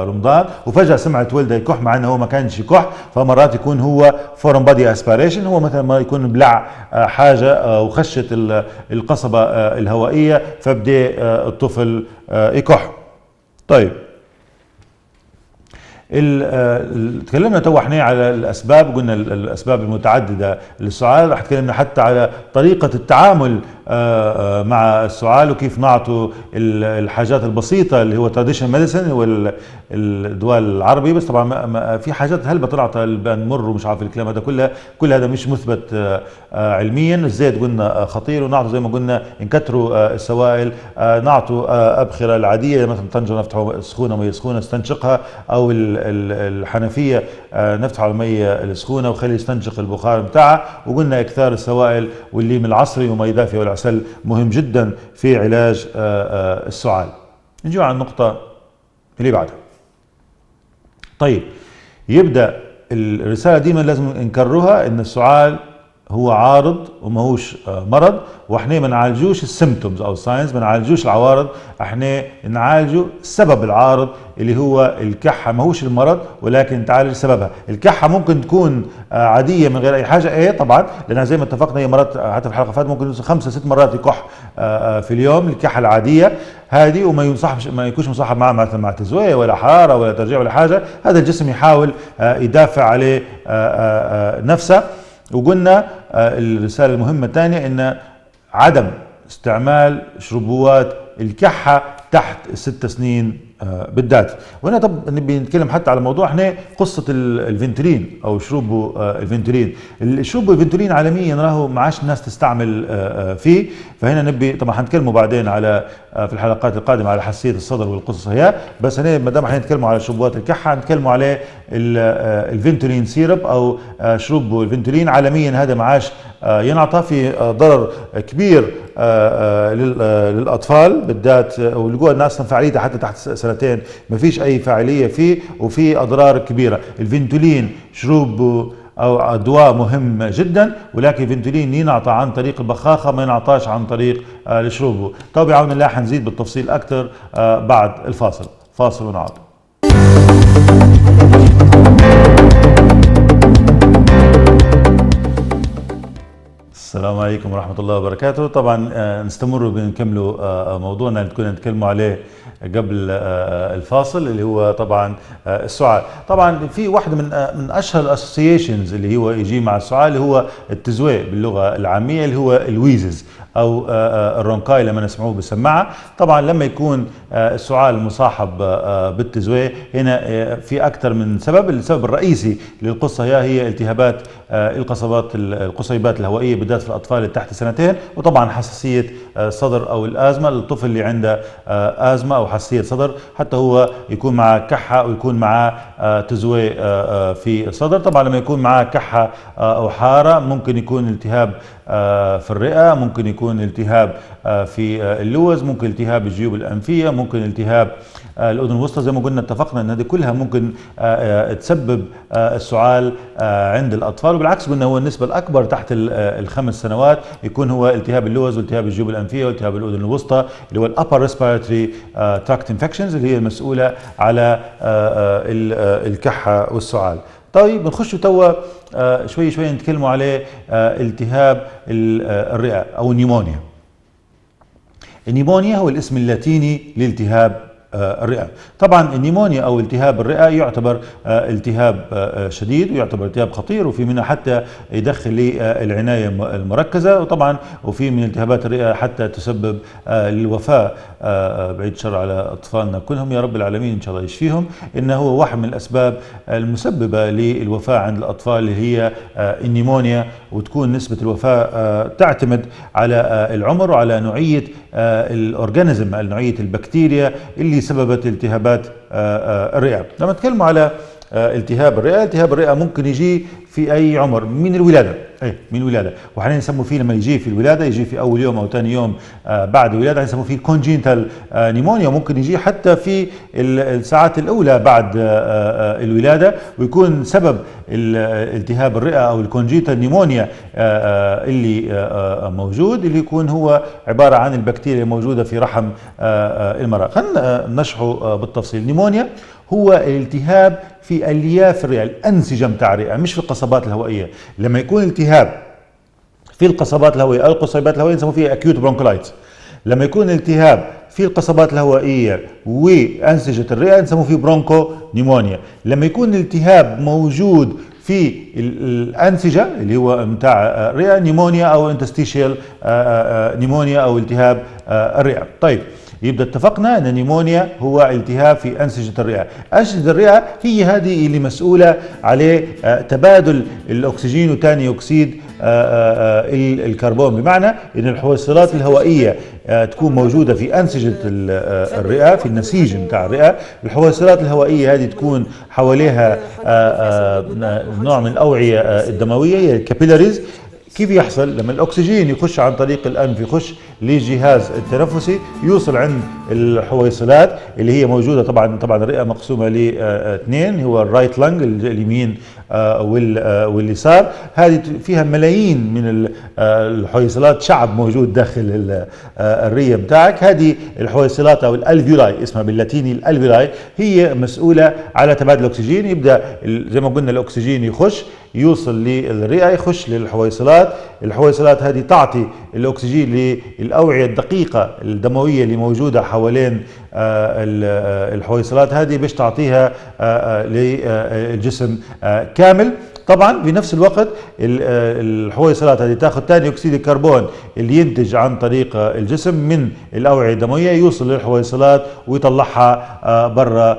رمضان، وفجاه سمعت ولده يكح مع انه هو ما كانش يكح. فمرات يكون هو فورن بادي اسبيريشن، هو مثلا ما يكون بلع حاجه وخشت القصبه الهوائيه، فبدا الطفل يكح. طيب، تكلمنا تو احنا على الاسباب، قلنا الاسباب المتعدده للسعال. راح تكلمنا حتى على طريقه التعامل مع السعال، وكيف نعطوا الحاجات البسيطه اللي هو تراديشن ميديسن والدواء العربي. بس طبعا في حاجات هلبة طلعت بنمر ومش عارف الكلام هذا كل هذا مش مثبت علميا. الزيت قلنا خطير، ونعطوا زي ما قلنا نكتروا السوائل، نعطوا ابخره العاديه مثلا طنجره نفتحوا سخونه ميه سخونه استنشقها، او الحنفيه نفتحوا الميه السخونه وخلي يستنشق البخار بتاعها. وقلنا اكثار السوائل والليم العصري ومي دافيه والعسل مهم جدا في علاج السعال. نجي على النقطه اللي بعدها. طيب، يبدا الرساله ديما لازم نكررها ان السعال هو عارض وماهوش مرض، واحنا ما نعالجوش السيمتومز او الساينز، ما نعالجوش العوارض، احنا نعالجوا السبب العارض اللي هو الكحه، ماهوش المرض ولكن تعالج سببها. الكحه ممكن تكون عاديه من غير اي حاجه، ايه طبعا، لانها زي ما اتفقنا هي مرات حتى في الحلقه فاتت ممكن 5 6 مرات يكح في اليوم، الكحه العاديه هذه، وما ينصحش ما يكونش مصاحب معها مثلا مع تزويه ولا حراره ولا ترجيع ولا حاجه، هذا الجسم يحاول يدافع عليه نفسه. وقلنا الرسالة المهمة الثانية ان عدم استعمال شربوات الكحة تحت ال6 سنين بالذات. وهنا طب نبي نتكلم حتى على موضوع احنا قصة الفنتولين او شرب الفنتولين. الشرب الفنتولين عالميا راهو ما عادش الناس تستعمل فيه، فهنا نبي طبعا حنتكلموا بعدين على في الحلقات القادمة على حساسية الصدر والقصص هي، بس هنا ما دام حنتكلموا على شربوات الكحة حنتكلموا على الفنتولين سيرب او شرب الفنتولين. عالميا هذا ما عادش ينعطى، في ضرر كبير للاطفال بالذات، ولقوا الناس فعاليته حتى تحت سنتين ما فيش اي فاعليه فيه، وفي اضرار كبيره. الفنتولين شرب او دواء مهم جدا، ولكن الفنتولين ينعطى عن طريق البخاخه، ما ينعطاش عن طريق شربه. طب بعون الله حنزيد بالتفصيل اكثر بعد الفاصل. فاصل ونعود. السلام عليكم ورحمة الله وبركاته. طبعا نستمر بنكملوا موضوعنا اللي كنا نتكلموا عليه قبل الفاصل، اللي هو طبعا السعال. طبعا في واحدة من اشهر الاسوسيشنز اللي هو يجي مع السعال اللي هو التزويه باللغة العامية، اللي هو الويزز او الرونكاي لما نسمعوه بالسماعة. طبعا لما يكون السعال مصاحب بالتزويه هنا في اكثر من سبب. السبب الرئيسي للقصة هي التهابات القصيبات الهوائية بالذات في الاطفال اللي تحت سنتين، وطبعا حساسية الصدر او الازمة للطفل اللي عنده ازمة او حساسية صدر، حتى هو يكون معه كحة ويكون معه تزويه في الصدر. طبعا لما يكون معه كحة او حارة ممكن يكون التهاب في الرئة، ممكن يكون التهاب في اللوز، ممكن التهاب الجيوب الأنفية، ممكن التهاب الأذن الوسطى. زي ما قلنا اتفقنا أن هذه كلها ممكن تسبب السعال عند الأطفال، وبالعكس قلنا هو النسبة الأكبر تحت ال5 سنوات يكون هو التهاب اللوز والتهاب الجيوب الأنفية والتهاب الأذن الوسطى، اللي هو الأبر ريسبيراتوري تراكت انفكشنز، اللي هي المسؤولة على الكحة والسعال. طيب بنخش توا شوي شوي نتكلموا عليه التهاب الرئة او النيمونيا. النيمونيا هو الاسم اللاتيني لالتهاب الرئة. طبعا النيمونيا او التهاب الرئة يعتبر التهاب شديد ويعتبر التهاب خطير، وفي منها حتى يدخل للعناية المركزة، وطبعا وفي من التهابات الرئة حتى تسبب للوفاة، بعيد شر على اطفالنا كلهم يا رب العالمين ان شاء الله يشفيهم. انه هو واحد من الاسباب المسببة للوفاة عند الاطفال اللي هي النيمونيا، وتكون نسبة الوفاة تعتمد على العمر وعلى نوعية الاورجانيزم، نوعية البكتيريا اللي سببت التهابات الرئة. لما نتكلم على التهاب الرئة ممكن يجي في اي عمر من الولادة، من الولادة، وحاليا نسموه فيه لما يجي في الولادة، يجي في اول يوم او ثاني يوم بعد الولادة، نسموه فيه كونجينيتال نيمونيا. ممكن يجي حتى في الساعات الاولى بعد الولادة، ويكون سبب التهاب الرئة او الكونجينيتال نيمونيا اللي موجود، اللي يكون هو عبارة عن البكتيريا الموجودة في رحم المرأة. خلينا نشرحه بالتفصيل. نيمونيا هو الالتهاب في الياف الرئة، الأنسجة متاع الرئة، مش في القصبات الهوائية. لما يكون التهاب في القصبات الهوائية أو القصيبات الهوائية نسموه فيه acute bronchiolitis. لما يكون التهاب في القصبات الهوائية وأنسجة الرئة نسموه فيه برونكو نيمونيا. لما يكون الالتهاب موجود في الأنسجة اللي هو متاع الرئة نيمونيا أو انتستيشيال نيمونيا أو التهاب الرئة. طيب يبدأ اتفقنا أن النيمونيا هو التهاب في أنسجة الرئة. أنسجة الرئة هي هذه اللي مسؤولة عليه تبادل الأكسجين وثاني أكسيد الكربون، بمعنى أن الحويصلات الهوائية تكون موجودة في أنسجة الرئة، في النسيج متاع الرئة. الحويصلات الهوائية هذه تكون حواليها نوع من الأوعية الدموية، هي الكابيلاريز. كيف يحصل؟ لما الأكسجين يخش عن طريق الأنف، يخش للجهاز التنفسي، يوصل عند الحويصلات اللي هي موجودة. طبعا الرئة مقسومة لاثنين، هو الرايت لانج اليمين واليسار. هذه فيها ملايين من الحويصلات، شعب موجود داخل الرئه بتاعك. هذه الحويصلات او الالفيولاي، اسمها باللاتيني الالفيولاي، هي مسؤوله على تبادل الاكسجين. يبدا زي ما قلنا الاكسجين يخش يوصل للرئه، يخش للحويصلات. الحويصلات هذه تعطي الاكسجين للاوعيه الدقيقه الدمويه اللي موجوده حوالين الحويصلات هذه باش تعطيها للجسم كامل. طبعا في نفس الوقت الحويصلات هذه تاخذ ثاني اكسيد الكربون اللي ينتج عن طريق الجسم من الاوعيه الدمويه، يوصل للحويصلات ويطلعها برا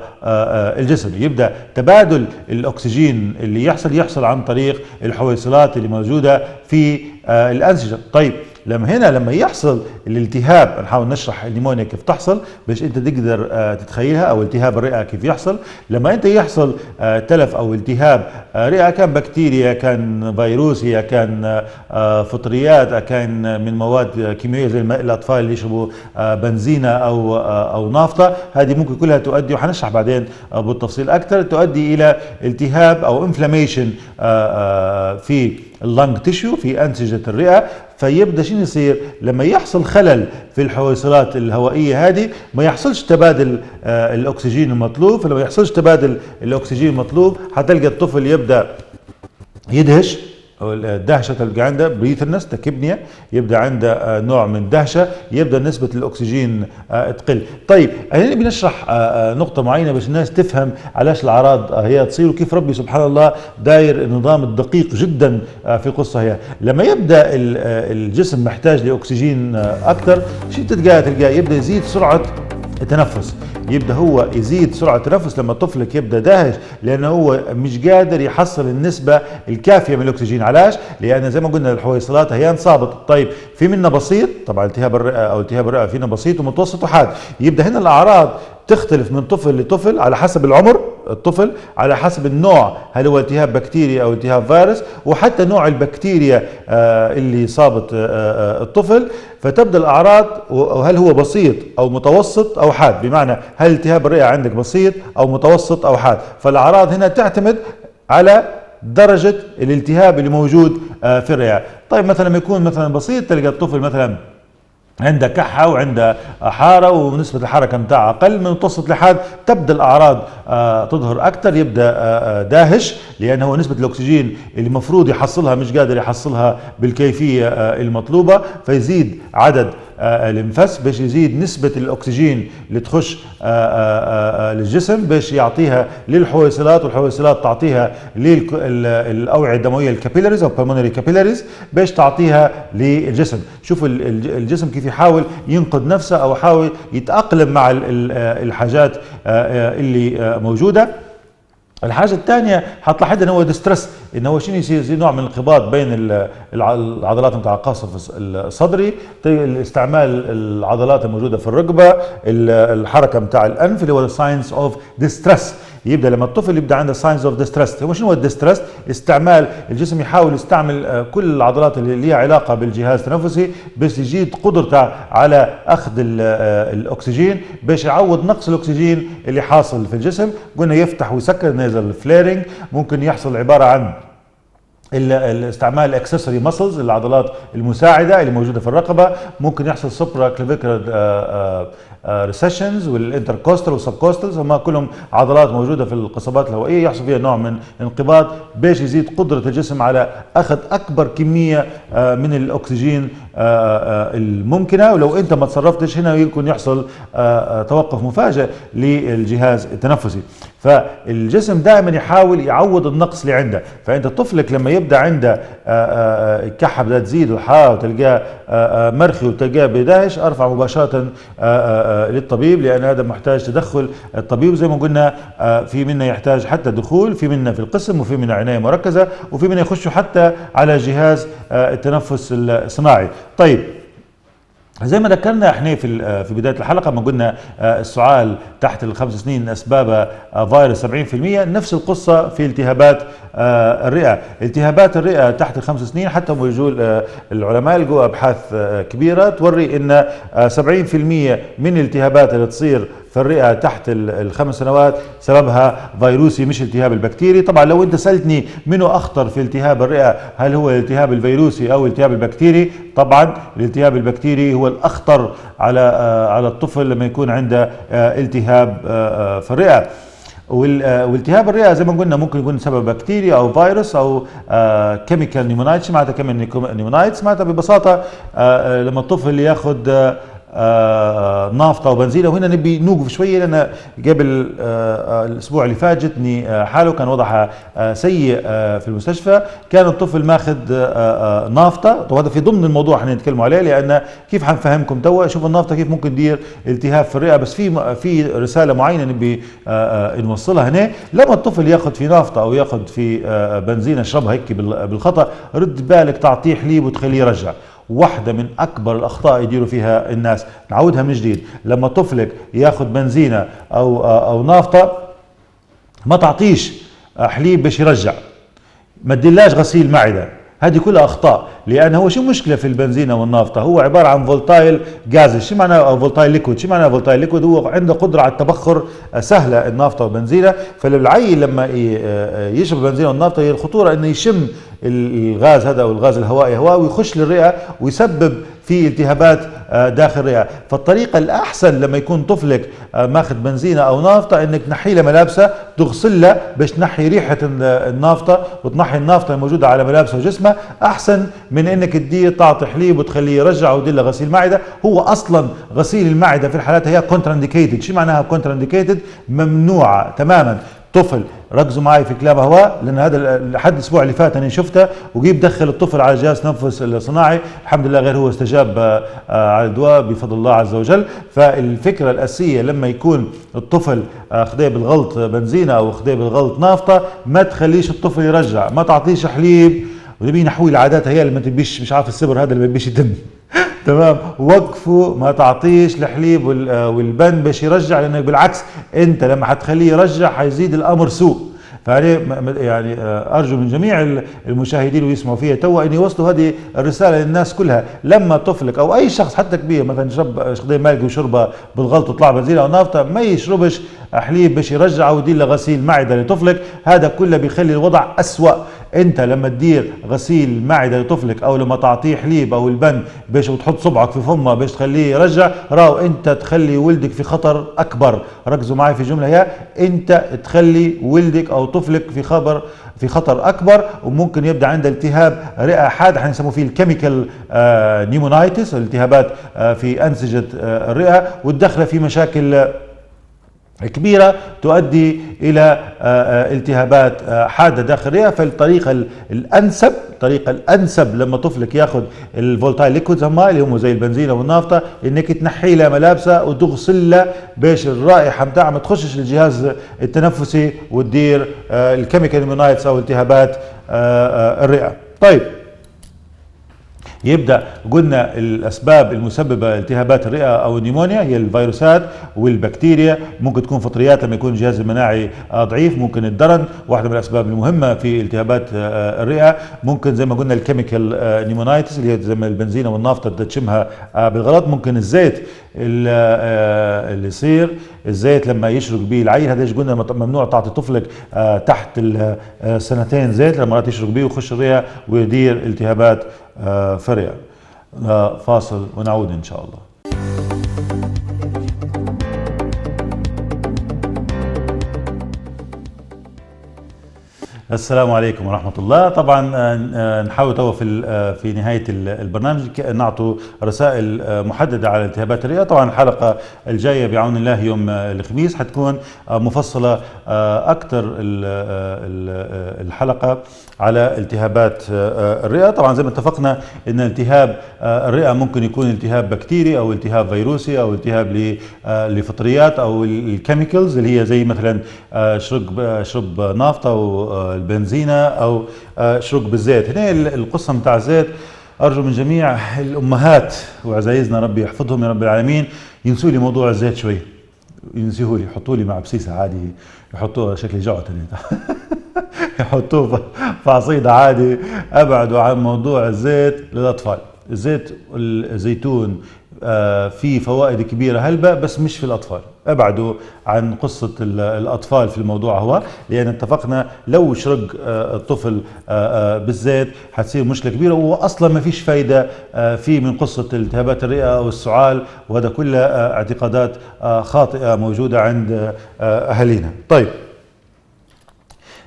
الجسم. يبدا تبادل الاكسجين اللي يحصل عن طريق الحويصلات اللي موجوده في الانسجه. طيب لما يحصل الالتهاب، نحاول نشرح النيمونيا كيف تحصل باش انت تقدر تتخيلها، او التهاب الرئه كيف يحصل. لما انت يحصل تلف او التهاب رئه، كان بكتيريا، كان فيروسيا، كان فطريات، كان من مواد كيميائيه زي الاطفال اللي يشربوا بنزينه او نافطه، هذه ممكن كلها تؤدي، وحنشرح بعدين بالتفصيل اكثر، تؤدي الى التهاب او انفلاميشن في اللنج تيشو، في انسجه الرئه. فيبدا شنو يصير لما يحصل خلل في الحويصلات الهوائيه هذه؟ ما يحصلش تبادل الاكسجين المطلوب. فلما يحصلش تبادل الاكسجين المطلوب حتلقى الطفل يبدا يدهش، الدهشه تلقى عنده بريثنس، تكبنيا، يبدا عنده نوع من دهشه، يبدا نسبه الاكسجين تقل. طيب هنا بنشرح نقطه معينه باش الناس تفهم علاش الاعراض هي تصير، وكيف ربي سبحان الله داير النظام الدقيق جدا في القصه. هي لما يبدا الجسم محتاج لاكسجين اكثر، شو تلقاه يبدا يزيد سرعه التنفس. يبدا هو يزيد سرعه التنفس لما طفلك يبدا داهش، لانه هو مش قادر يحصل النسبه الكافيه من الاكسجين. علاش؟ لان زي ما قلنا الحويصلات هي انصابت. طيب في منها بسيط، طبعا التهاب الرئه او التهاب الرئه فينا بسيط ومتوسط وحاد. يبدا هنا الاعراض تختلف من طفل لطفل على حسب العمر الطفل، على حسب النوع، هل هو التهاب بكتيريا او التهاب فيروس، وحتى نوع البكتيريا اللي صابت الطفل. فتبدا الاعراض، وهل هو بسيط او متوسط او حاد، بمعنى هل التهاب الرئه عندك بسيط او متوسط او حاد. فالاعراض هنا تعتمد على درجه الالتهاب اللي موجود في الرئه. طيب مثلا لما يكون مثلا بسيط، تلقى الطفل مثلا عنده كحه وعنده حاره ونسبه الحركه متاعها اقل. من متوسط لحاد تبدا الاعراض تظهر اكثر، يبدا داهش، لانه نسبه الاكسجين اللي المفروض يحصلها مش قادر يحصلها بالكيفيه المطلوبه، فيزيد عدد الانفاس باش يزيد نسبه الاكسجين اللي تخش للجسم باش يعطيها للحويصلات، والحويصلات تعطيها للاوعيه الدمويه الكابيلاريز او بالمونري كابيلاريز باش تعطيها للجسم. شوف الجسم كيف يحاول ينقذ نفسه او يحاول يتاقلم مع الحاجات اللي موجوده. الحاجة الثانية حتلاحظ انه هو ديسترس، انه هو شنو يصير نوع من الانقباض بين العضلات نتاع القصف الصدري، استعمال العضلات الموجودة في الركبة، الحركة نتاع الانف اللي هو ساينز اوف ديسترس. يبدا لما الطفل يبدا عنده ساينز اوف ديسترس، هو شنو هو الديسترس؟ استعمال الجسم يحاول يستعمل كل العضلات اللي لها علاقه بالجهاز التنفسي باش يزيد قدرته على اخذ الاكسجين باش يعوض نقص الاكسجين اللي حاصل في الجسم. قلنا يفتح ويسكر نيزل فليرنج، ممكن يحصل عباره عن الاستعمال الاكسسوري ماسلز، العضلات المساعده اللي موجوده في الرقبه، ممكن يحصل سوبرا كلافيكولار ريسيشنز والانتركوستال والسبكوستالز، هم كلهم عضلات موجوده في القصبات الهوائيه يحصل فيها نوع من انقباض باش يزيد قدره الجسم على اخذ اكبر كميه من الاكسجين الممكنه. ولو انت ما تصرفتش هنا يمكن يحصل توقف مفاجئ للجهاز التنفسي. فالجسم دائما يحاول يعوض النقص اللي عنده. فانت طفلك لما يبدا عنده الكحه بدها تزيد والحراره وتلقاه مرخي وتلقاه بداهش، ارفع مباشره للطبيب، لان هذا محتاج تدخل الطبيب. وزي ما قلنا في منا يحتاج حتى دخول، في منا في القسم، وفي منا عنايه مركزه، وفي منا يخشوا حتى على جهاز التنفس الصناعي. طيب زي ما ذكرنا احنا في بدايه الحلقه ما قلنا السعال تحت ال5 سنين اسبابها فيروس 70%، نفس القصه في التهابات الرئه. التهابات الرئه تحت ال5 سنين حتى يجوا العلماء لقوا ابحاث كبيره توري ان 70% من الالتهابات اللي تصير في الرئه تحت الخمس سنوات سببها فيروسي مش التهاب البكتيري. طبعا لو انت سالتني منو اخطر في التهاب الرئه، هل هو الالتهاب الفيروسي او الالتهاب البكتيري؟ طبعا الالتهاب البكتيري هو الاخطر على الطفل لما يكون عنده التهاب في الرئه. والتهاب الرئه زي ما قلنا ممكن يكون سبب بكتيريا او فيروس او كيميكال نيمونايتس. معناتها كمان نيمونايتس معناتها ببساطه لما الطفل ياخذ نافطه وبنزين. وهنا نبي نوقف شويه لان قبل الاسبوع اللي فات جتني حاله كان وضعها سيء في المستشفى. كان الطفل ماخذ نافطه، وهذا في ضمن الموضوع احنا نتكلم عليه لان كيف حنفهمكم توا. شوف النافطه كيف ممكن تدير التهاب في الرئه، بس في رساله معينه نبي نوصلها هنا. لما الطفل ياخذ في نافطه او ياخذ في بنزين يشربها هيك بالخطا، رد بالك تعطيه حليب وتخليه يرجع. واحدة من أكبر الأخطاء يديروا فيها الناس، نعودها من جديد. لما طفلك ياخذ بنزينة أو نافطة ما تعطيش حليب باش يرجع، ما تديلاش غسيل معدة. هذه كلها أخطاء، لأن هو شو مشكلة في البنزينة والنافطة؟ هو عبارة عن فولتايل جازز. شو معناه فولتايل ليكويد؟ شو معناه فولتايل ليكويد؟ هو عنده قدرة على التبخر سهلة النافطة والبنزينة. فالعيل لما يشرب البنزينة والنافطة هي الخطورة إنه يشم الغاز هذا او الغاز الهوائي هواء ويخش للرئه ويسبب في التهابات داخل الرئه. فالطريقه الاحسن لما يكون طفلك ماخذ بنزينه او نافطه انك تنحي له ملابسه، تغسل له باش تنحي ريحه النافطه وتنحي النافطه الموجوده على ملابسه وجسمه، احسن من انك تديه تعطي حليب وتخليه يرجع وتدير له غسيل معده. هو اصلا غسيل المعده في الحالات هي كونترانديكيتد. شو معناها كونترانديكيتد؟ ممنوعه تماما. طفل ركزوا معي في كلام هواء، لان هذا لحد الاسبوع اللي فات انا شفته وجيب دخل الطفل على جهاز تنفس الصناعي، الحمد لله غير هو استجاب على الدواء بفضل الله عز وجل. فالفكره الاساسيه لما يكون الطفل خديه بالغلط بنزينه او خديه بالغلط نافطه، ما تخليش الطفل يرجع، ما تعطيش حليب. ونبي نحوي العادات هي اللي ما تبيش مش عارف السبر هذا اللي ما بيش يتم تمام. وقفوا، ما تعطيش الحليب والبن باش يرجع، لانك بالعكس انت لما حتخليه يرجع حيزيد الامر سوء. يعني ارجو من جميع المشاهدين اللي يسمعوا فيها توا ان يوصلوا هذه الرساله للناس كلها. لما طفلك او اي شخص حتى كبير مثلا يشرب خديه مالقي وشربه بالغلط وطلع بنزين او نافطه، ما يشربش حليب باش يرجع ويدير له غسيل معده لطفلك. هذا كله بيخلي الوضع اسوء. انت لما تدير غسيل معده لطفلك او لما تعطيه حليب او البن باش وتحط صبعك في فمه باش تخليه يرجع، راو انت تخلي ولدك في خطر اكبر. ركزوا معي في الجمله هي، انت تخلي ولدك او طفلك في خطر اكبر، وممكن يبدا عنده التهاب رئه حاد احنا نسموه فيه الكيميكال نيمونايتس، الالتهابات في انسجه الرئه، وتدخله في مشاكل كبيرة تؤدي إلى التهابات حادة داخل الرئة. فالطريقة الأنسب لما طفلك ياخذ الفولتايل ليكويدز اللي هم زي البنزين والنافطة، إنك تنحي له ملابسه وتغسل له باش الرائحة بتاعها ما تخشش للجهاز التنفسي وتدير الكيميكال نيمونايتس أو التهابات الرئة. طيب، يبدأ قلنا الأسباب المسببة التهابات الرئة أو النيمونيا هي الفيروسات والبكتيريا. ممكن تكون فطريات لما يكون الجهاز المناعي ضعيف، ممكن الدرن واحدة من الأسباب المهمة في التهابات الرئة. ممكن زي ما قلنا الكيميكال نيمونايتس اللي هي زي ما البنزين والنافطة تشمها بالغلط. ممكن الزيت اللي يصير الزيت لما يشرق به العيل، هذا ايش قلنا ممنوع تعطي طفلك تحت السنتين زيت، لما يشرق به ويخش الرئة ويدير التهابات في الرئة. فاصل ونعود ان شاء الله. السلام عليكم ورحمة الله. طبعا نحاول توا في نهاية البرنامج نعطوا رسائل محددة على التهابات الرئة. طبعا الحلقة الجاية بعون الله يوم الخميس حتكون مفصلة أكثر الحلقة على التهابات الرئة. طبعا زي ما اتفقنا ان التهاب الرئة ممكن يكون التهاب بكتيري او التهاب فيروسي او التهاب لفطريات او الكيميكالز اللي هي زي مثلا شرب نافطة او البنزينة او شرب بالزيت. هنا القصة متاع الزيت ارجو من جميع الامهات وعزايزنا ربي يحفظهم يا رب العالمين ينسوا لي موضوع الزيت شوي، ينسوه لي، يحطوا لي مع بسيسة عادي، يحطوها شكلي جعت يحطوه في عصيدة عادي. ابعدوا عن موضوع الزيت للاطفال. الزيت الزيتون فيه فوائد كبيرة هلبة بس مش في الاطفال. ابعدوا عن قصة الأطفال في الموضوع هو، لأن اتفقنا لو شرق الطفل بالزيت حتصير مشكلة كبيرة، وأصلا ما فيش فايدة فيه من قصة التهابات الرئة أو السعال، وهذا كلها اعتقادات خاطئة موجودة عند أهالينا. طيب،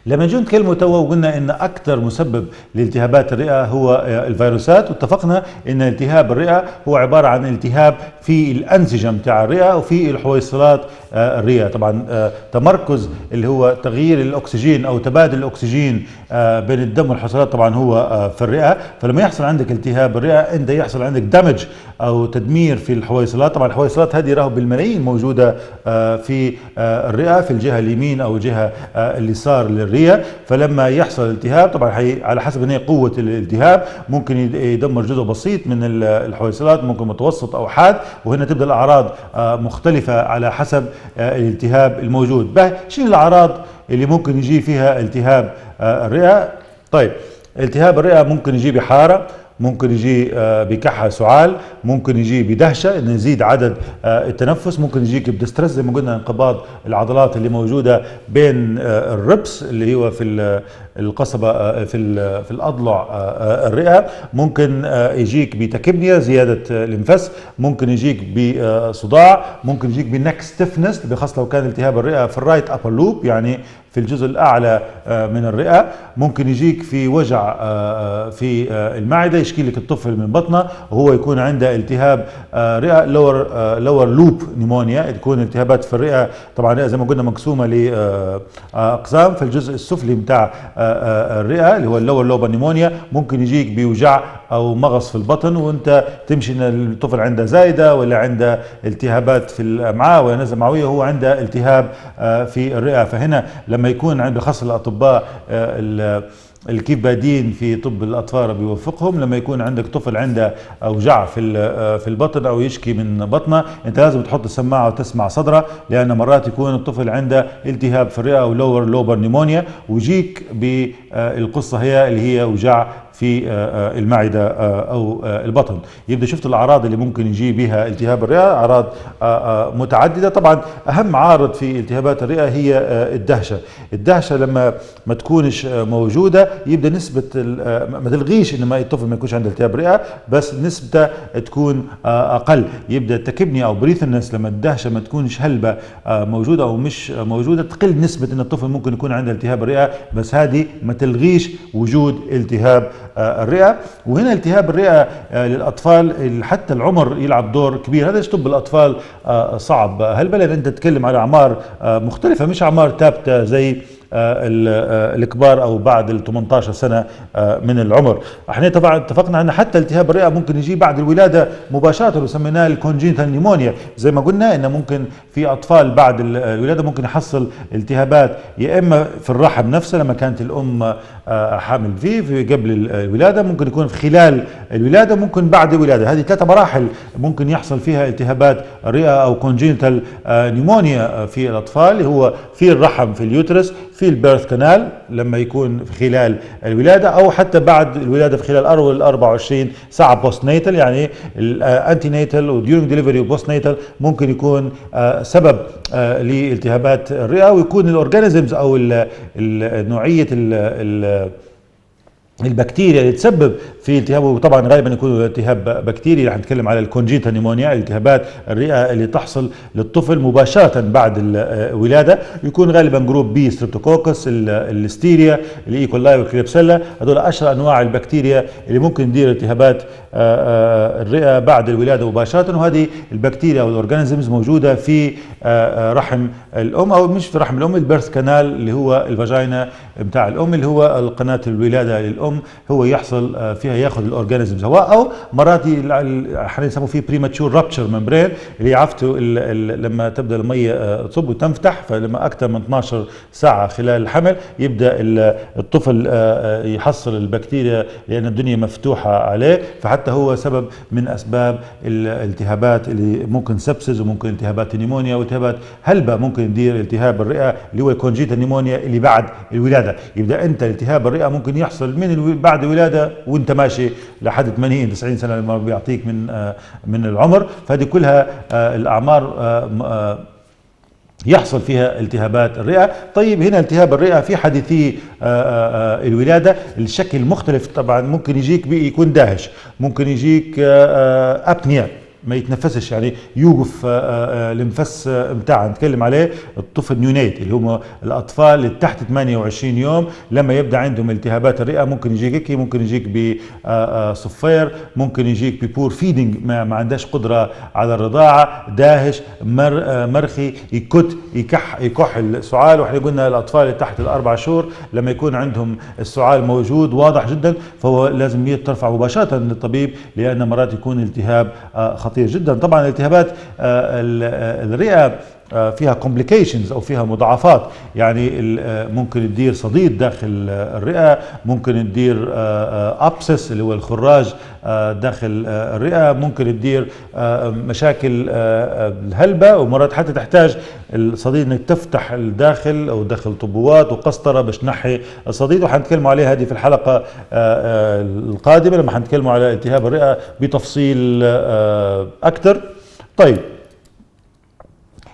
لما نجي نتكلموا توا وقلنا ان اكثر مسبب لالتهابات الرئه هو الفيروسات، واتفقنا ان التهاب الرئه هو عباره عن التهاب في الانسجه بتاع الرئه وفي الحويصلات الرئه. طبعا تمركز اللي هو تغيير الاكسجين او تبادل الاكسجين بين الدم والحويصلات طبعا هو في الرئه. فلما يحصل عندك التهاب الرئه انت يحصل عندك دمج او تدمير في الحويصلات. طبعا الحويصلات هذه راهو بالملايين موجوده في الرئه في الجهه اليمين او الجهه اليسار للرئه. فلما يحصل التهاب طبعا على حسب ان هي قوه الالتهاب ممكن يدمر جزء بسيط من الحويصلات، ممكن متوسط او حاد، وهنا تبدا الاعراض مختلفه على حسب الالتهاب الموجود. شنو الاعراض اللي ممكن يجي فيها التهاب الرئه؟ طيب، التهاب الرئه ممكن يجي بحاره، ممكن يجي بكحة سعال، ممكن يجي بدهشة انه يزيد عدد التنفس، ممكن يجيك بدسترس زي ما قلنا انقباض العضلات اللي موجودة بين الربس اللي هو في القصبة في الأضلع الرئة، ممكن يجيك بتكبنية زيادة الانفس، ممكن يجيك بصداع، ممكن يجيك بنك ستيفنس بخاصة لو كان التهاب الرئة في الرايت أبر لوب يعني في الجزء الأعلى من الرئة، ممكن يجيك في وجع في المعدة، يشكي لك الطفل من بطنه وهو يكون عنده التهاب رئة لور لوب نيمونيا، تكون التهابات في الرئة. طبعا زي ما قلنا مقسومة لأقسام، في الجزء السفلي بتاع الرئة اللي هو اللور لوب نيمونيا ممكن يجيك بوجع أو مغص في البطن وأنت تمشي إن الطفل عنده زايدة ولا عنده التهابات في الأمعاء ولا نزلة معوية، هو عنده التهاب في الرئة. فهنا لما يكون عند خاصة الأطباء الكيف بادين في طب الاطفال بيوفقهم، لما يكون عندك طفل عنده اوجاع في البطن او يشكي من بطنه انت لازم تحط السماعه وتسمع صدره، لان مرات يكون الطفل عنده التهاب في الرئه او لور لوبر نيمونيا ويجيك بالقصه هي اللي هي اوجاع في المعده او البطن. يبدا شفت الاعراض اللي ممكن يجي بها التهاب الرئه، اعراض متعدده. طبعا اهم عارض في التهابات الرئه هي الدهشه لما ما تكونش موجوده يبدا نسبه ما تلغيش ان الطفل ما يكونش عنده التهاب رئه، بس نسبته تكون اقل. يبدا التكبني او بريثنس لما الدهشه ما تكونش هلبه موجوده او مش موجوده تقل نسبه ان الطفل ممكن يكون عنده التهاب رئه، بس هذه ما تلغيش وجود التهاب الرئه. وهنا التهاب الرئه للاطفال حتى العمر يلعب دور كبير. هذا طب الاطفال صعب هالبلد انت تتكلم على اعمار مختلفه، مش اعمار ثابته زي الكبار او بعد ال 18 سنه من العمر. احنا طبعا اتفقنا ان حتى التهاب الرئه ممكن يجي بعد الولاده مباشره وسميناه الكونجينيتال نيمونيا، زي ما قلنا انه ممكن في اطفال بعد الولاده ممكن يحصل التهابات يا اما في الرحم نفسه لما كانت الام حامل في قبل الولاده، ممكن يكون في خلال الولاده، ممكن بعد الولاده. هذه 3 مراحل ممكن يحصل فيها التهابات الرئه او كونجينيتال نيمونيا في الاطفال، هو في الرحم في اليوترس، في البيرث كانال لما يكون في خلال الولاده، او حتى بعد الولاده في خلال 24 ساعه بوست نيتال، يعني الانتي نيتال وديورنج ديليفري وبوست نيتال ممكن يكون سبب لالتهابات الرئه. ويكون الاورجانيزمز او نوعيه البكتيريا اللي تسبب في التهاب، وطبعا غالبا يكون التهاب بكتيري. رح نتكلم على الكونجيتا نيمونيا، التهابات الرئه اللي تحصل للطفل مباشره بعد الولاده، يكون غالبا جروب بي ستريبتوكوكس، الليستيريا، الايكولاي والكليبسيلا، هذول اشهر انواع البكتيريا اللي ممكن تدير التهابات الرئه بعد الولاده مباشره. وهذه البكتيريا او الاورجانيزمز موجوده في رحم الام، او مش في رحم الام، البيرث كانال اللي هو الفاجينا بتاع الام اللي هو قناه الولاده للام، هو يحصل فيها ياخذ الاورجانيزمز هواء، او مرات احنا يسموه فيه بريماتشور رابتشر ممبرين اللي عفته لما تبدا الميه تصب وتنفتح، فلما اكثر من 12 ساعه خلال الحمل يبدا الطفل يحصل البكتيريا لان الدنيا مفتوحه عليه، فحتى هو سبب من اسباب الالتهابات اللي ممكن سبسز وممكن التهابات النيمونيا والتهابات هلبة ممكن يدير التهاب الرئه اللي هو الكونجيتا نيمونيا اللي بعد الولاده. يبدا انت التهاب الرئه ممكن يحصل من بعد الولاده وانت ماشي لحد 80 90 سنه لما بيعطيك من العمر. فهذه كلها الاعمار يحصل فيها التهابات الرئة. طيب هنا التهاب الرئة في حديثي الولادة الشكل مختلف طبعا، ممكن يجيك يكون داهش، ممكن يجيك أبنيا ما يتنفسش، يعني يوقف الانفاس بتاعه. نتكلم عليه الطفل نيونيت اللي هم الاطفال اللي تحت 28 يوم، لما يبدا عندهم التهابات الرئه ممكن يجيك هيك، ممكن يجيك بصفير، ممكن يجيك ببور فيدنج، ما عندهاش قدره على الرضاعه، داهش، مرخي، يكح السعال. واحنا قلنا الاطفال اللي تحت الاربع شهور لما يكون عندهم السعال موجود واضح جدا، فهو لازم يترفع مباشره للطبيب، لان مرات يكون التهاب خطير جدا. طبعا التهابات الرئه فيها complications او فيها مضاعفات، يعني ممكن تدير صديد داخل الرئه، ممكن تدير ابسس اللي هو الخراج داخل الرئه، ممكن تدير مشاكل الهلبه، ومرات حتى تحتاج الصديد انك تفتح الداخل او داخل طبوات وقسطره باش تنحي الصديد، وحنتكلموا عليها هذه في الحلقه القادمه لما حنتكلموا على التهاب الرئه بتفصيل اكثر. طيب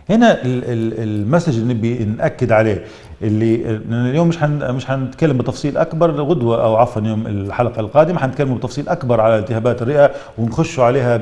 هنا المسج اللي نبي ناكد عليه، اللي اليوم مش حنتكلم بتفصيل اكبر، غدوه او عفوا يوم الحلقه القادمه حنتكلم بتفصيل اكبر على التهابات الرئه ونخشوا عليها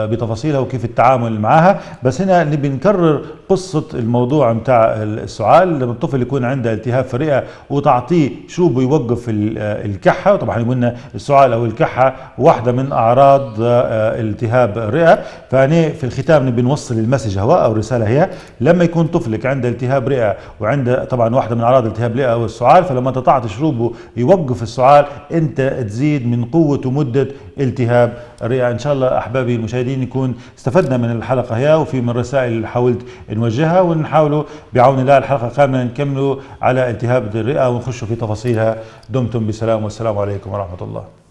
بتفاصيلها وكيف التعامل معها. بس هنا نبي نكرر قصه الموضوع نتاع السعال. لما الطفل يكون عنده التهاب في الرئه وتعطيه شو بيوقف الكحه، وطبعا قلنا السعال او الكحه واحده من اعراض التهاب الرئه. فانا في الختام نبي نوصل المسج هواء او الرساله هي لما يكون طفلك عنده التهاب رئه وعنده طبعا واحده من اعراض التهاب الرئه هو السعال، فلما تعطي شروبه يوقف السعال انت تزيد من قوه ومده التهاب الرئه. ان شاء الله احبابي المشاهدين نكون استفدنا من الحلقه هي وفي من الرسائل اللي حاولت نوجهها، ونحاولوا بعون الله الحلقه القادمه نكملوا على التهاب الرئه ونخشوا في تفاصيلها. دمتم بسلام والسلام عليكم ورحمه الله.